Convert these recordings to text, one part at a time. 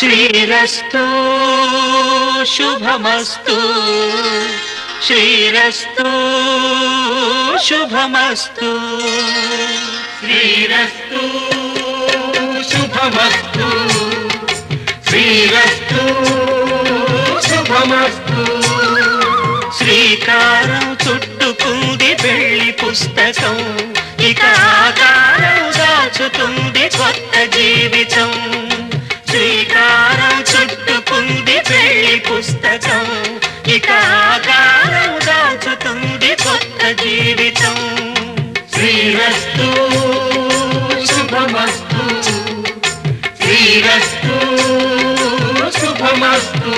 శ్రీరస్తు శుభమస్తు శ్రీరస్తు శుభమస్తు శ్రీరస్తు శుభమస్తు శ్రీరస్తు శుభమస్తు శ్రీకారం చుట్టుకుంది పెళ్లి పుస్తకం ఇక ఆకారం దాచుతుంది కొత్త జీవితం శ్రీకారం చుట్టుకుంది పెళ్లి పుస్తకం ఇక ఆకారం దాచుతుంది కొత్త జీవితం శ్రీరస్తు శుభమస్తు శ్రీరస్తు శుభమస్తు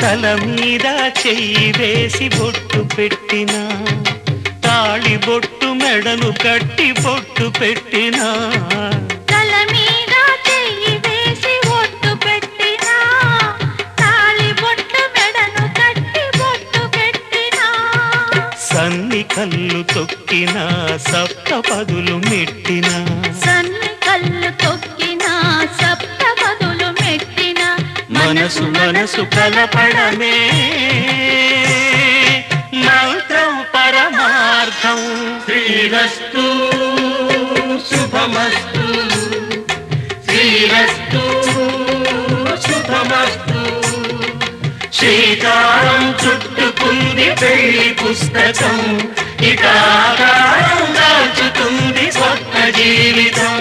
తల మీద చెయ్యి వేసి బొట్టు పెట్టిన తాళి బొట్టు మెడను కట్టి బొట్టు పెట్టిన తల మీద చెయ్యి వేసి బొట్టు పెట్టిన తాళి బొట్టు మెడను కట్టి బొట్టు పెట్టిన సన్ని కళ్ళు తొక్కిన సప్త పదులు మెట్టిన సన్ని కళ్ళు తొక్కిన సప్త పదులు మెట్టిన మనసు మనసు కలపడమే మంత్రం పరమార్థం శ్రీరస్తు శుభమస్తు శ్రీరస్తు శుభమస్తు శ్రీకారం చుట్టుకుంది పెళ్లి పుస్తకం ఇక ఆకారం దాచుతుంది కొత్త జీవితం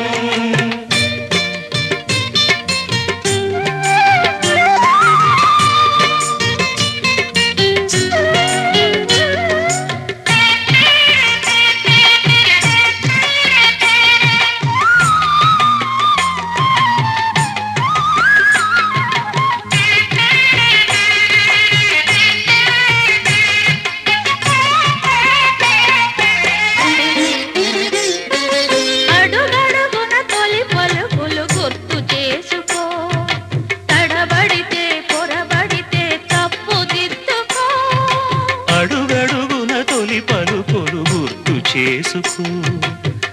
చేసుకో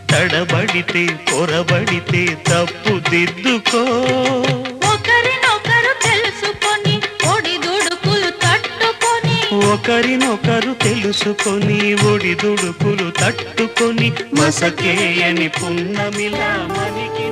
తడబడితే పొరబడితే తప్పు దిద్దుకో ఒకరినొకరు తెలుసుకొని ఒడిదుడుకులు తట్టుకొని ఒకరినొకరు తెలుసుకొని ఒడిదుడుకులు తట్టుకొని మసకేయని పున్నమిలా మనకి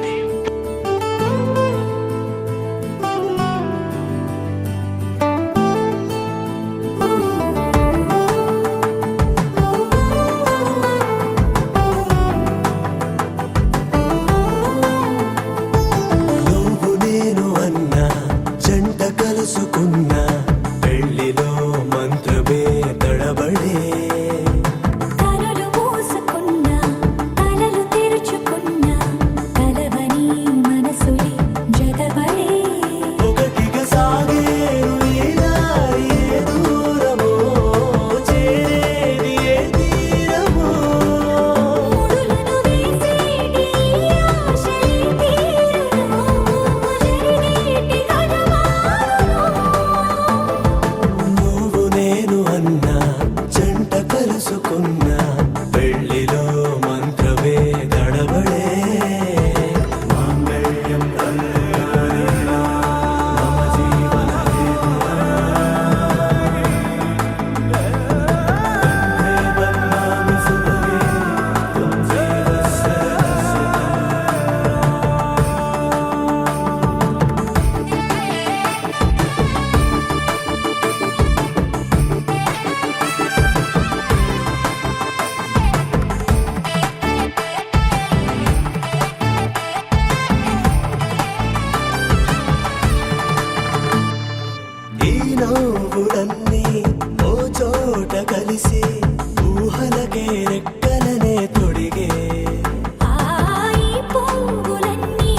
పువ్వులన్నీ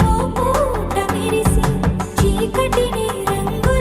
ఓ పూట మెరిసి చీకటిని రంగుల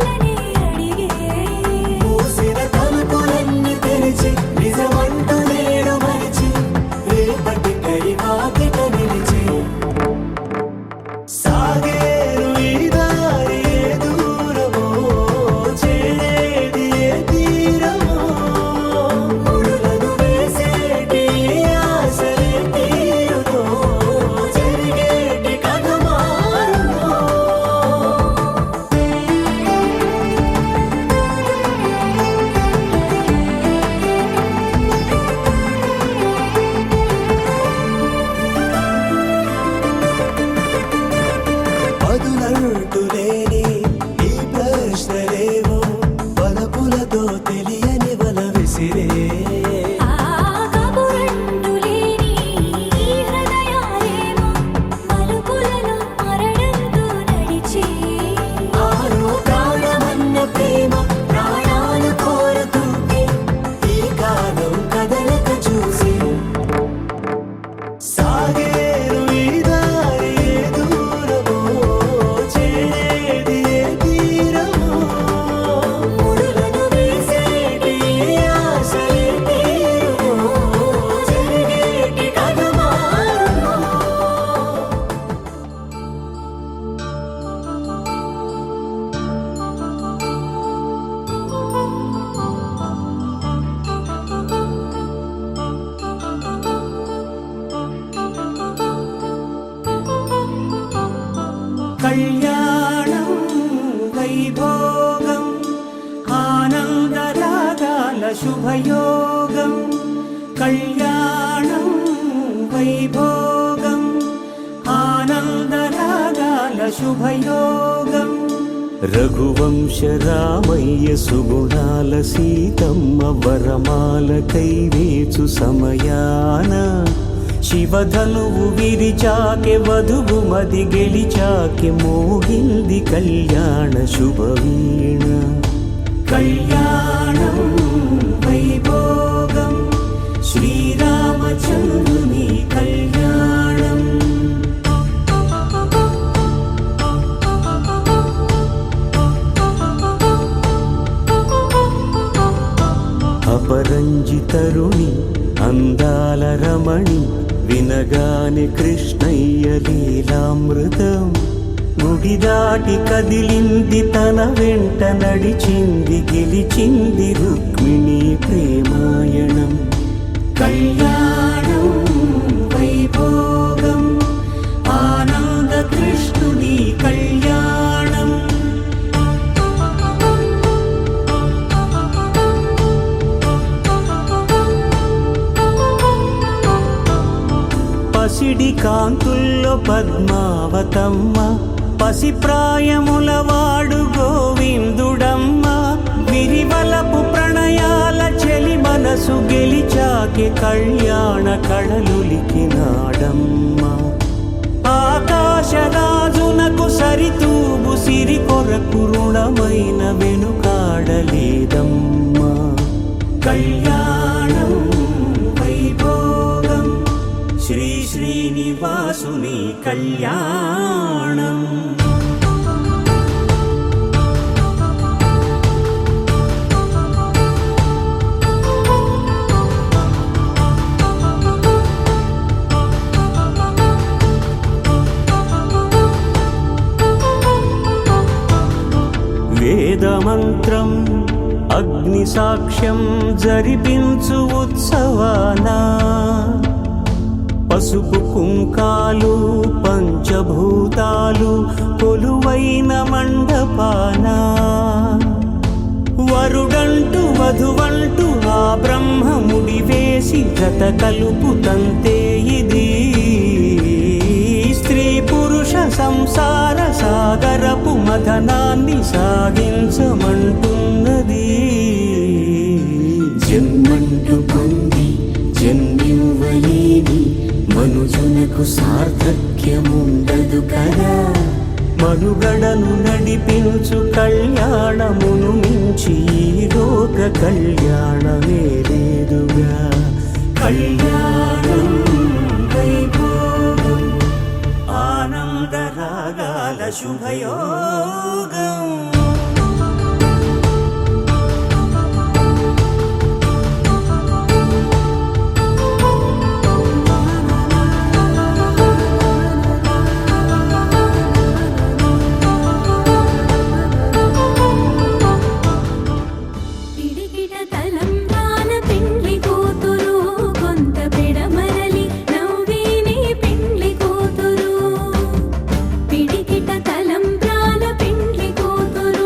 కళ్యాణం వైభోగం ఆనందరాగాల శుభయోగం కళ్యాణం వైభోగం ఆనందరాగాల శుభయోగం రఘువంశ రామయ్య సుగుణాల సీతమ్మ వరమాల కైవేచు సమయాన శివధనువు విరిచాకె వధువు మది గెలిచాకె మోగింది కళ్యాణ శుభవీణ కళ్యాణం వైభోగం శ్రీరామచంద్రుని కళ్యాణం అపరంజి తరుణి అందాల రమణి వినగానే కృష్ణయ్య లీలామృతం గుడి దాటి కదిలింది తన వెంట నడిచింది గెలిచింది రుక్మిణి ప్రేమాయణం కళ్యాణం వైభోగం ఆనంద కృష్ణుని కళ్యాణం పసిడి కాంతుల్లో పద్మావతమ్మ పసిప్రాయముల వాడు గోవిందుడమ్మ విరివలపు ప్రణయాల చెలి మనసు గెలిచాకె కళ్యాణ కళలులికినాడమ్మ ఆకాశరాజునకు సరితూబు సిరి కొరకు రుణమైన వెనుకాడలేదమ్మ కళ్యాణం వైభోగం శ్రీ శ్రీనివాసుని కళ్యాణం వేదమంత్రం అగ్ని సాక్ష్యం జరిపించు ఉత్సవానా పసుపు కుంకాలు పంచభూతాలు కొలువైన మండపాన వరుడంటూ వధువంటూ ఆ బ్రహ్మముడి వేసి జత కలుపుతంతే ఇది స్త్రీ పురుష సంసార సాగరపు మథనాన్ని సాగించమంటున్నది జన్మంటూ పొంది జన్మివ్వలేని మనుజునకు సార్థక్యముండదు కదా మనుగడను నడిపించు కళ్యాణమును మించి ఈ లోక కళ్యాణమే లేదుగా కళ్యాణం వైభోగం ఆనందరాగాల శుభయోగం తలంబ్రాల పెండ్లి కూతురు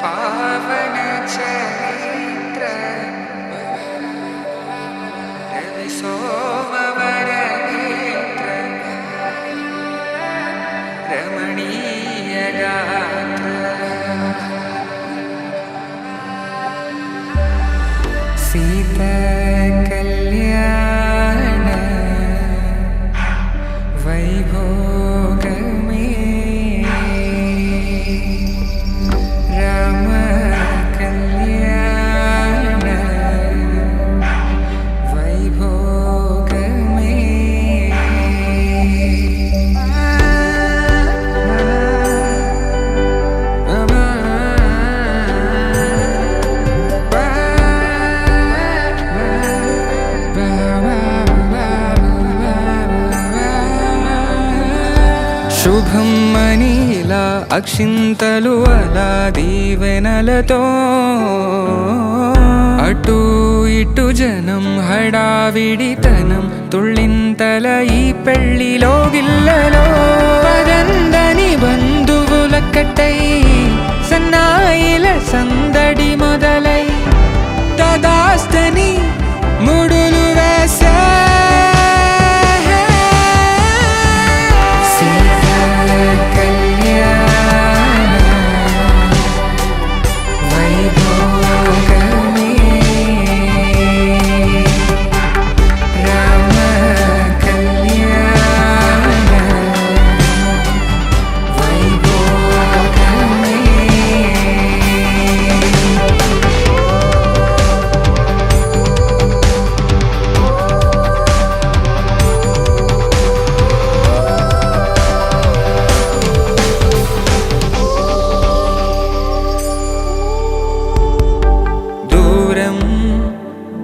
పావన చరిత్ర రవి సోమవర నేత్ర రమణీయ గాత్ర సీతా కళ్యాణ వైభోగమే రామ కళ్యాణ వైభోగమే శుభం మనీలా అక్షింతలు అలా దీవెనలతో అటు ఇటు జనం హడావిడితనం తుళ్ళింతల ఈ పెళ్లిలో గిల్లలో పదందని బంధువుల కట్టై సన్నాయిల సందడి మొదలై తదాస్తని ముడులు వేసే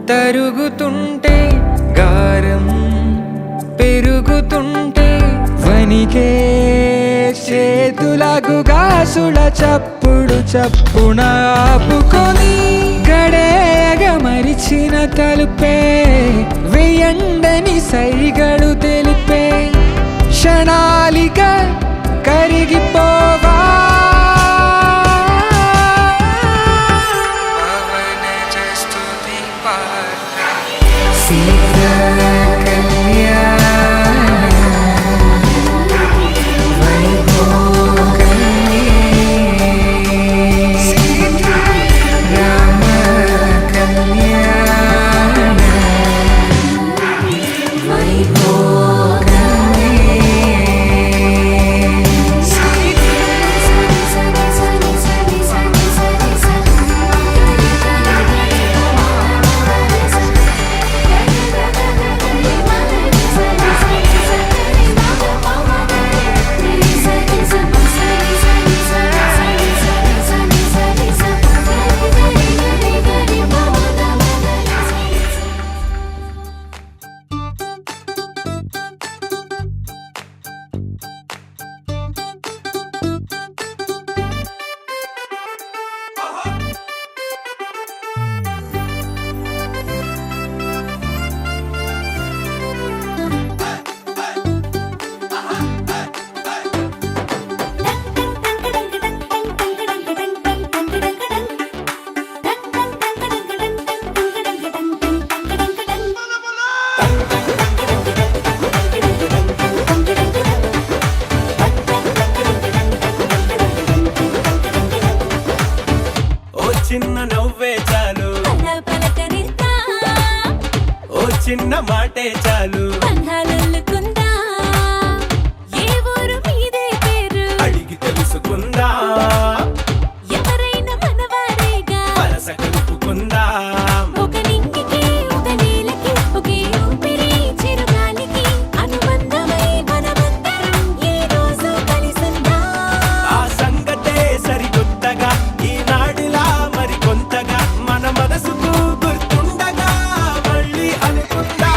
తరుగుతుంటే గారం పెరుగుతుంటే వనికే చేతులకు గాసుల చప్పుడు చప్పున ఆపుకొని గడేగ మరిచిన తలుపే వెయ్యండని సైగడు తెలిపే క్షణాలిక కరిగిపోవా సీతా కళ్యాణ వైభోగమే రామ కళ్యాణ వైభోగమే చిన్న నవ్వే చాలు ఓ చిన్న మాటే చాలు అడిగి తెలుసుకుందా వరస కలుపుకుందా ఆ సంగతే సరికొత్తగా ఈనాడిలా మరి కొంతగా మన మనసుకు గుర్తుండగా మళ్ళీ అనుకుందా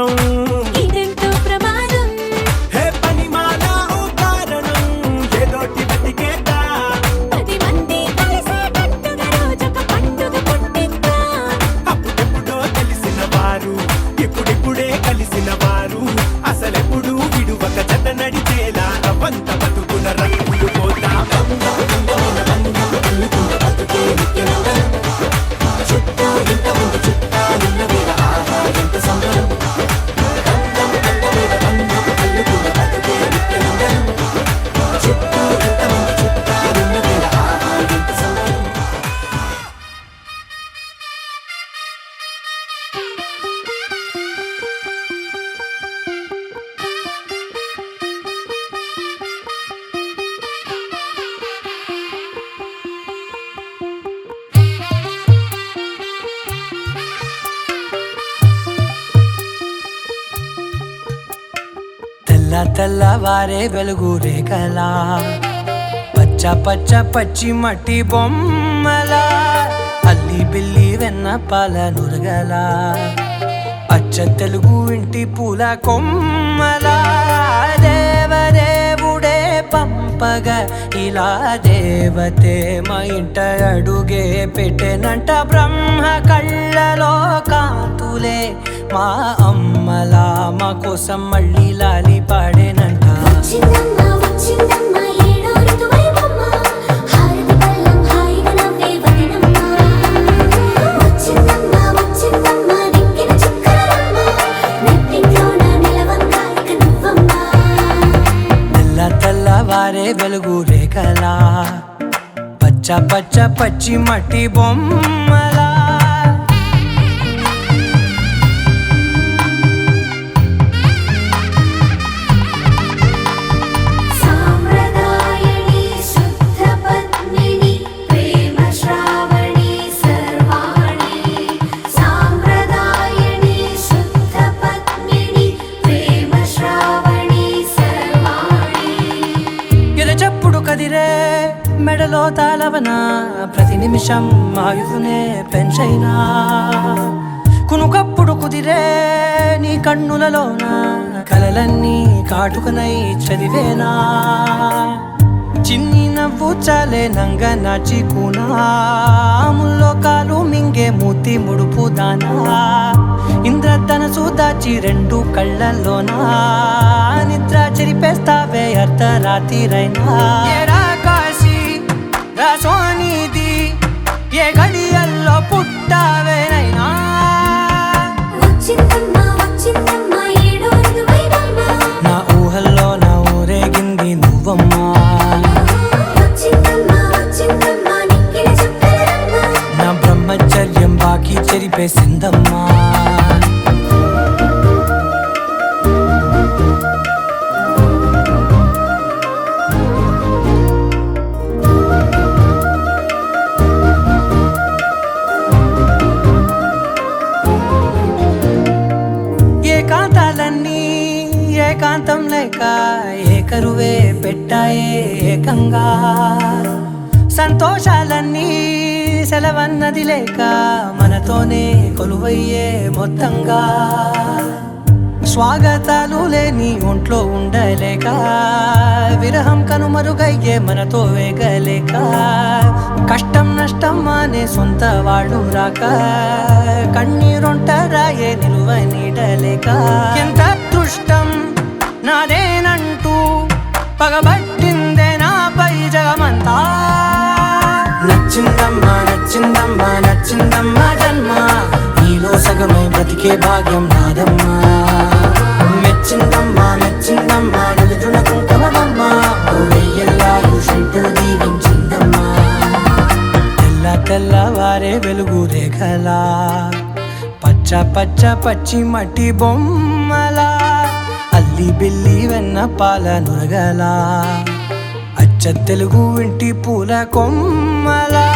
దూరం ఇదెంతో ప్రమాదం హే పనిమాల ఓ కారణం ఏదోటి వెతికేదా 10 మంది కలిసేటట్టుగా రోజొక పండుగ పుట్టిద్దా అప్పుడెప్పుడో తెలిసిన వారు ఇప్పుడిప్పుడే కలిసిన వారు అసలెప్పుడు విడువక జత నడిచేలా రవ్వంత బతుకున రంగులు పోతా చుట్టూ ఇంత ముందు చుట్టాలున్న వేళ ఆహా ఎంత సంబరం చుట్టూ ఇంత ముందు చుట్టాలున్న వేళ ఆహా ఎంత సంబరం తెల్లవారే వెలుగు రేఖలా పచ్చ పచ్చ పచ్చి మట్టి బొమ్మలా అల్లి బిల్లి వెన్న పాల నురగలా అచ్చ తెలుగు ఇంటి పూల కొమ్మలా దేవదేవుడే పంపగా ఇలా దేవతే మా ఇంట అడుగే పెట్టెనంట బ్రహ్మ కళ్ళలో కాంతులే మా అమ్మలా మా కోసం మళ్ళీ లాలి పాడేనంట వచ్చిందమ్మా వచ్చిందమ్మా ఏడో ఋతువైవమ్మా హారతి పళ్ళం హాయిగా నవ్వే వదినమ్మా వచ్చిందమ్మా వచ్చిందమ్మా దిక్కిన చుక్కలమ్మా నెట్టింట్లోన నిలవంగా ఇక నువ్వమ్మా తెల్లవారే వెలుగు రేఖలా పచ్చ పచ్చ పచ్చి మట్టి బొమ్మలా సాంప్రదాయని శుద్ధ పద్మిని ప్రేమ శ్రావణి సర్వాణి సాంప్రదాయని శుద్ధ పద్మిని ప్రేమ శ్రావణి సర్వాణి ఎరచప్పుడు కదిరే మెడలో తాళవన ప్రతి నిమిషం ఆయుధునే పెంచైనా కునుకప్పుడు కుదిరే నీ కన్నులలోన కలలన్నీ కాటుకనై చదివేనా చిన్ని నవ్వు చాలే నంగ నాచి ముల్లోకాలు మింగే మూతి ముడుపు దానా ఇంద్రధనసు దాచి రెండు కళ్ళల్లోనా నిద్ర చెరిపేస్తావే అర్ధరాత్రిరైనా ఏరా కాశీ రా సోనిది ఏ గడియల్లో పుట్టావేనైనా వచ్చిందమ్మా వచ్చిందమ్మా ఏడో ఋతువైవమ్మా నా ఊహల్లో నా ఊరేగింది నువ్వమ్మా వచ్చిందమ్మా వచ్చిందమ్మా నిక్కిన చుక్కలమ్మా నా బ్రహ్మచర్యం బాకీ చెరిపేసిందమ్మా ఏకాంతాలన్నీ ఏకాంతం లేక ఏకరువే పెట్టాయే ఏకంగా సంతోషాలన్నీ సెలవన్నది లేక మనతోనే కొలువయ్యే మొత్తంగా స్వాగతాలు లేని ఒంట్లో ఉండలేక విరహం కనుమరుగయ్యే మనతో వేగలేక కష్టం నష్టం అనే సొంత వాళ్ళు రాక కన్నీరొంటరాయే నిలువ నీడలేక ఎంత అదృష్టం నాదేనంటూ పగబట్టిందే నాపై జగమంతా నచ్చిందమ్మా నచ్చిందమ్మా నచ్చిందమ్మా జన్మ నీలో సగమై బ్రతికే భాగ్యం నాదమ్మా మెచ్చిందమ్మా మెచ్చిందమ్మా నలుజున కుంకుమమ్మా వెయ్యల్లాలు శంటు దీవించిందమ్మా తెల్లవారే వెలుగు రేఖలా పచ్చ పచ్చ పచ్చి మట్టి బొమ్మలా అల్లి బిల్లి వెన్న పాల నురగలా అచ్చ తెలుగు ఇంటి పూల కొమ్మలా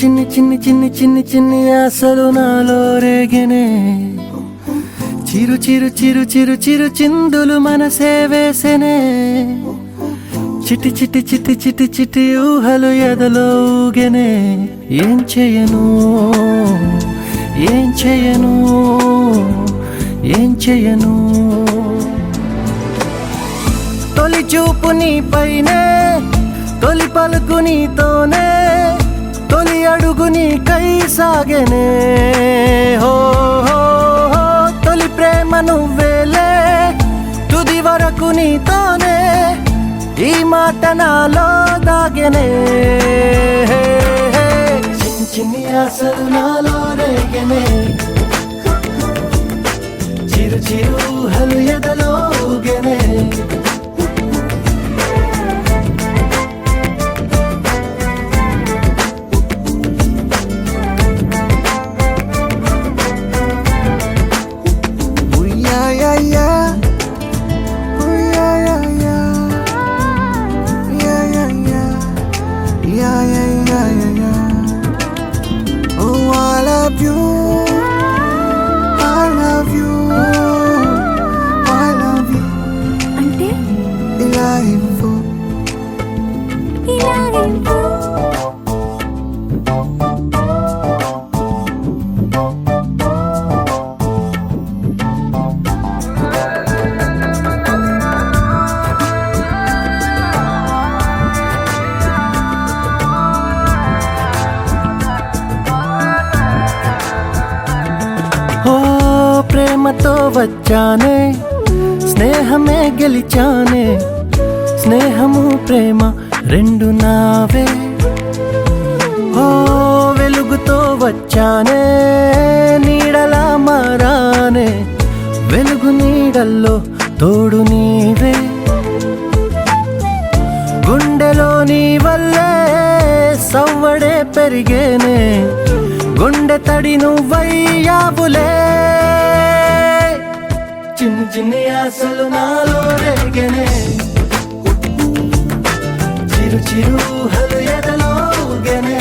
చిన్ని చిన్ని చిన్ని చిన్ని చిన్ని ఆశలు నాలో రేగెనే చిరు చిరు చిరు చిరు చిరు చిందులు మనసే వేసెనే చిటి చిటి చిటి చిటి చిటి ఊహలు ఎదలో ఊగెనే ఏం చేయను ఏం చేయను ఏం చేయను తొలి చూపు నీ పైనే తొలి పలుకు నీతోనే తొలి అడుగు నీకై సాగెనే హో హో హో తొలి ప్రేమ నువ్వేలే తుది వరకు నీతోనే ఈ మాట నాలో దాగెనే చిన్ని చిన్ని ఆశలు నాలో రేగెనే చిరు చిరు ఊహలు ఎదలో ఊగెనే అంటే ఇలా ఇవ్వు. ఓ ప్రేమతో వచ్చానే స్నేహమే గెలిచానే స్నేహము ప్రేమ రెండు నావే ఓ వెలుగుతో వచ్చానే నీడలా మారానే వెలుగు నీడల్లో తోడు నీవే గుండెలో నీ వల్లే సవ్వడే పెరిగేనే గుండె తడి నువ్వయ్యావులే చిన్ని చిన్ని ఆశలు నాలో రేగెనే చిరు చిరు ఊహలు ఎదలో ఊగెనే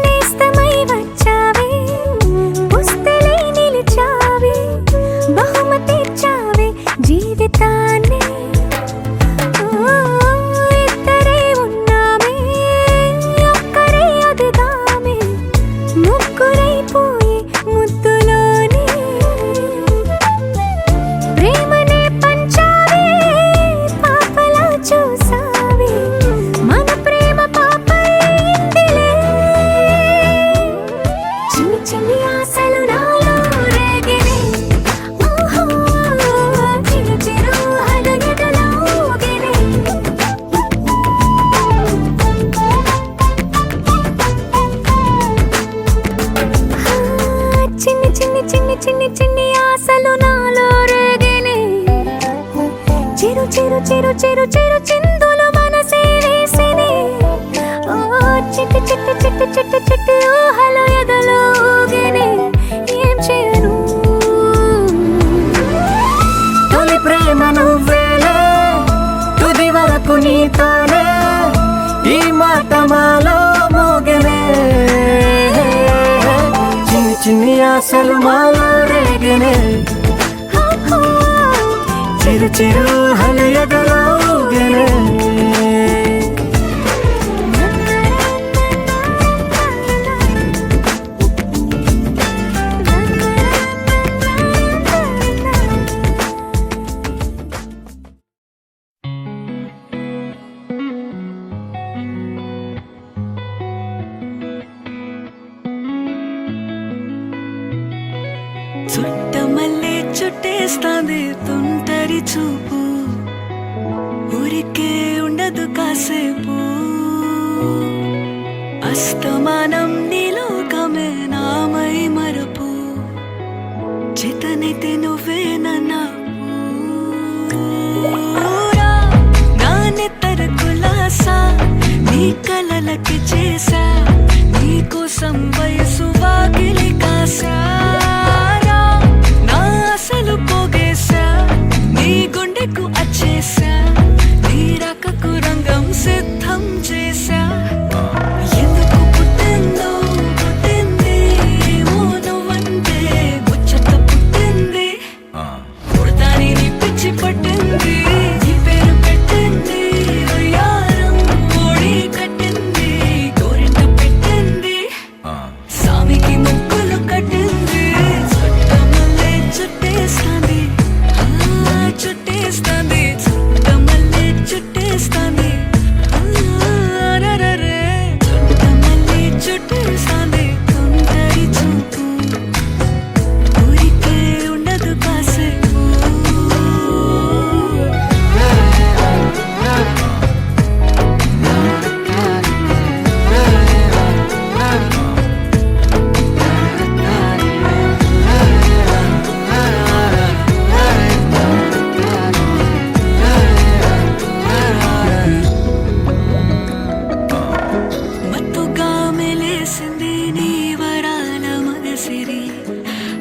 నేస్తమై వచ్చావే పుస్తలై నిలిచావే బహుమతి ఇచ్చావే జీవితాన్ని ఇద్దరే ఉన్నామే ఒక్కరే అదిగామే ముగ్గురైపోయి ముద్దులోనే ప్రేమనే పంచావే పాపలా చూసావే మన ప్రేమ పాపైందిలే చిన్ని చిన్ని ఆశలు నాలో రేగినే ఓహో చిరు చిరు ఊహలు ఎదలో ఊగినే చిన్ని చిన్ని చిన్ని చిన్ని చిన్ని ఆశలు నాలో రేగినే చిరు చిరు చిరు చిరు చిరు చిందులు మనసే వేసినే ఓ చిట్టి చిట్టి చిట్టి చిట్టి చిట్టి ఊహలు ఎదలో ఊగినే ఏం చేయను తొలి ప్రేమ నువ్వేలే తుది వరకు నీతోనే ఈ మాట మాలో మోగెనే చిన్ని చిన్ని ఆశలు మాలో రేగెనే చిరు చిరు ఊహలు ఎదలో ఊగెనే చుట్టమల్లే చుట్టేస్తాంది తుంటరి చూపు ఊరికే ఉండదు కాసేపు అస్తమానం నీలోకమే నామై మరపు చేతనైతే నువ్వే నన్నా నా నెత్తర కులాసా నీ కలలకి చేసా నీ కోసం వయసు వాకిలి కాసారా నా అసలు పోగేశా నీ గుండెకు అచ్చేసా నీ రకకు రంగం సిద్ధం చేశా ఎందుకు పుట్టిందో పుట్టింది ఏమో నువ్వంటే ముచ్చట పుట్టింది పుడతాని నీ పిచ్చి పట్టింది నీ పేరు పెట్టింది వయ్యారం ఓడి కట్టింది గోరింట పెట్టింది సామికి ముక్కులు కట్టింది చుట్టమల్లే చుట్టేస్తాంది చుట్టేస్తాంది చుట్టమల్లే చుట్టేస్తాంది రరరే చుట్టమల్లే చుట్టేస్తాంది తుంటరి చూపు ఊరికే ఉండదు కాసేపు మత్తుగా మెలేసింది నీ వరాల మగసిరి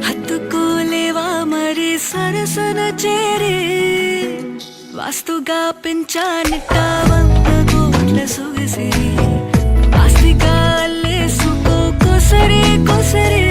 హత్తుకోలేవా మరి సరసన చేరి వాస్తుగా పెంచానిట్ట 100 కోట్ల సొగసిరి ఆస్తిగా అల్లేసుకో కొసరి కొసరి